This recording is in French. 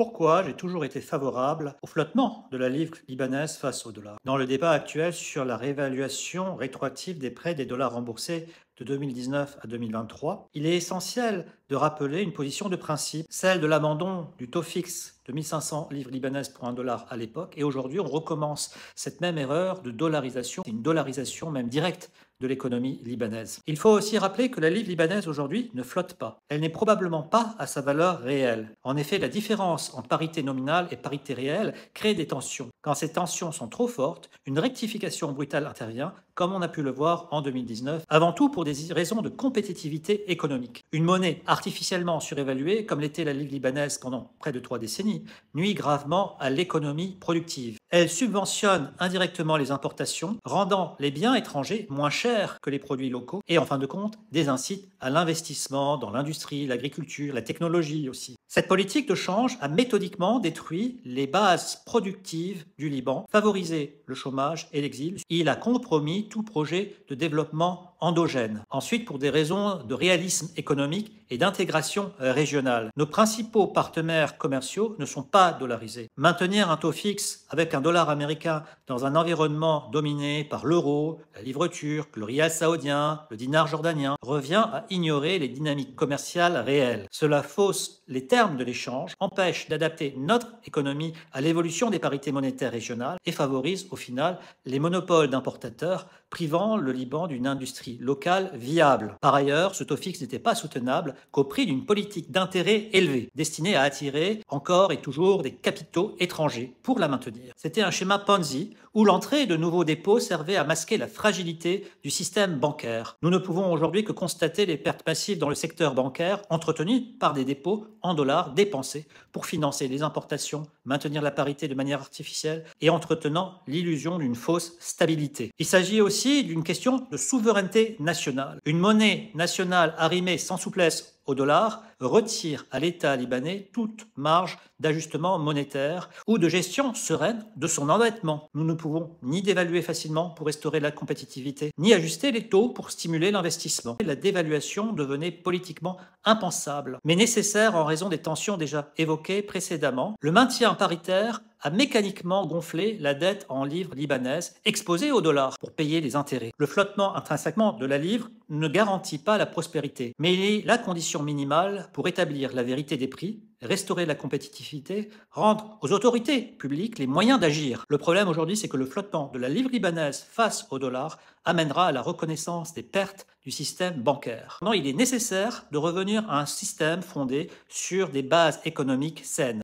Pourquoi j'ai toujours été favorable au flottement de la livre libanaise face au dollar? Dans le débat actuel sur la réévaluation rétroactive des prêts des dollars remboursés de 2019 à 2023, il est essentiel de rappeler une position de principe, celle de l'abandon du taux fixe de 1500 livres libanaises pour un dollar à l'époque. Et aujourd'hui, on recommence cette même erreur de dollarisation, une dollarisation même directe de l'économie libanaise. Il faut aussi rappeler que la livre libanaise aujourd'hui ne flotte pas. Elle n'est probablement pas à sa valeur réelle. En effet, la différence entre parité nominale et parité réelle crée des tensions. Quand ces tensions sont trop fortes, une rectification brutale intervient, comme on a pu le voir en 2019, avant tout pour des raisons de compétitivité économique. Une monnaie artificiellement surévaluée, comme l'était la livre libanaise pendant près de 3 décennies, nuit gravement à l'économie productive. Elle subventionne indirectement les importations, rendant les biens étrangers moins chers que les produits locaux et en fin de compte désincite à l'investissement dans l'industrie, l'agriculture, la technologie aussi. Cette politique de change a méthodiquement détruit les bases productives du Liban, favorisé le chômage et l'exil. Il a compromis tout projet de développement endogène. Ensuite, pour des raisons de réalisme économique et d'intégration régionale, nos principaux partenaires commerciaux ne sont pas dollarisés. Maintenir un taux fixe avec un dollar américain dans un environnement dominé par l'euro, la livre turque, le rial saoudien, le dinar jordanien, revient à ignorer les dynamiques commerciales réelles. Cela fausse les termes de l'échange, empêche d'adapter notre économie à l'évolution des parités monétaires régionales et favorise au final les monopoles d'importateurs, privant le Liban d'une industrie locale viable. Par ailleurs, ce taux fixe n'était pas soutenable qu'au prix d'une politique d'intérêt élevée, destinée à attirer encore et toujours des capitaux étrangers pour la maintenir. C'était un schéma Ponzi où l'entrée de nouveaux dépôts servait à masquer la fragilité du système bancaire. Nous ne pouvons aujourd'hui que constater les pertes massives dans le secteur bancaire entretenues par des dépôts en dollars dépensés pour financer les importations, maintenir la parité de manière artificielle et entretenant l'illusion d'une fausse stabilité. Il s'agit aussi d'une question de souveraineté nationale. Une monnaie nationale arrimée sans souplesse au dollar retire à l'État libanais toute marge d'ajustement monétaire ou de gestion sereine de son endettement. Nous ne pouvons ni dévaluer facilement pour restaurer la compétitivité, ni ajuster les taux pour stimuler l'investissement. La dévaluation devenait politiquement impensable, mais nécessaire en raison des tensions déjà évoquées précédemment. Le maintien paritaire a mécaniquement gonflé la dette en livres libanaises exposée au dollar pour payer les intérêts. Le flottement intrinsèquement de la livre ne garantit pas la prospérité, mais il est la condition minimale pour établir la vérité des prix, restaurer la compétitivité, rendre aux autorités publiques les moyens d'agir. Le problème aujourd'hui, c'est que le flottement de la livre libanaise face au dollar amènera à la reconnaissance des pertes du système bancaire. Non, il est nécessaire de revenir à un système fondé sur des bases économiques saines.